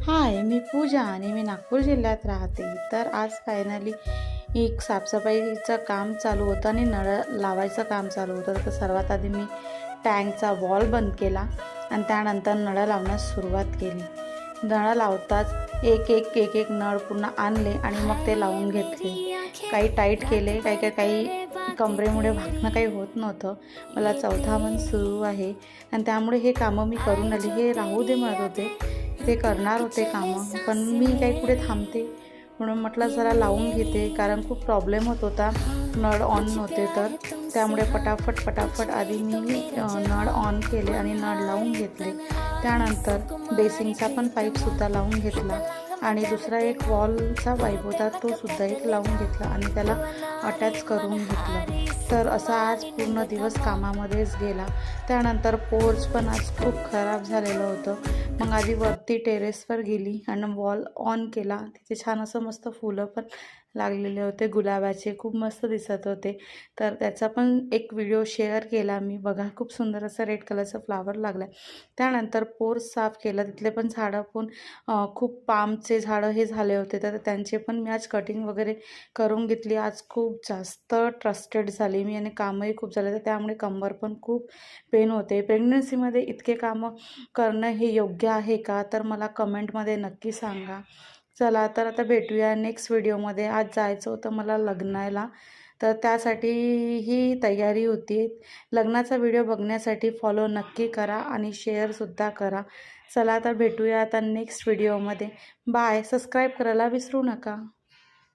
हाय, मी पूजा आणि मी नागपूर जिल्ह्यात राहते. तर आज फायनली एक साफसफाईचं काम चालू होतं आणि नळ लावायचं काम चालू होतं. तर सर्वात आधी मी टँकचा वॉल बंद केला आणि त्यानंतर नळं लावण्यास सुरुवात केली. नळं लावताच एक नळ पूर्ण आणले आणि मग ते लावून घेतले. काही टाईट केले, काही कमरेमुळे भागणं काही होत नव्हतं. मला चौथा मन सुरू आहे आणि त्यामुळे हे कामं मी करून आली. हे राहू दे म्हणत होते, ते करणार होते कामं, पण मी काही कुठे थांबते म्हणून म्हटलं जरा लावून घेते, कारण खूप प्रॉब्लेम होत होता. नळ ऑन नव्हते तर त्यामुळे पटापट आधी मी नळ ऑन केले आणि नळ लावून घेतले. त्यानंतर बेसिंगचा पण पाईपसुद्धा लावून घेतला आणि दुसरा एक वॉलचा पाईप होता तोसुद्धा एक लावून घेतला आणि त्याला अटॅच करून घेतलं. तर असा आज पूर्ण दिवस कामामध्येच गेला. त्यानंतर पोर्च पण आज खूप खराब झालेलं होतं. मग आधी वरती टेरेसवर गेली आणि वॉल ऑन केला. तिथे छान असं मस्त फुलं पण लागलेले होते, गुलाबाचे खूप मस्त दिसत होते. तर त्याचा पण एक व्हिडिओ शेअर केला मी. बघा, खूप सुंदर असं रेड कलरचं फ्लावर लागलं आहे. त्यानंतर पोर्च साफ केलं. तिथले पण झाडं पण खूप पामचे झाडं हे झाले होते, तर त्यांचे पण मी आज कटिंग वगैरे करून घेतली. आज खूप जास्त ट्रस्टेड झाली मी आणि कामही खूप झाले, तर त्यामुळे कंबर पण खूप पेन होते. प्रेग्नन्सीमध्ये इतके कामं करणं हे योग्य आहे का? तर मला कमेंटमध्ये नक्की सांगा. चला तर आता भेटूया नेक्स्ट व्हिडिओमध्ये. आज जायचं होतं मला लग्नाला, तर त्यासाठी ही तयारी होती. लग्नाचा व्हिडिओ बघण्यासाठी फॉलो नक्की करा आणि शेअरसुद्धा करा. चला तर भेटूया आता नेक्स्ट व्हिडिओमध्ये. बाय. सबस्क्राईब करायला विसरू नका.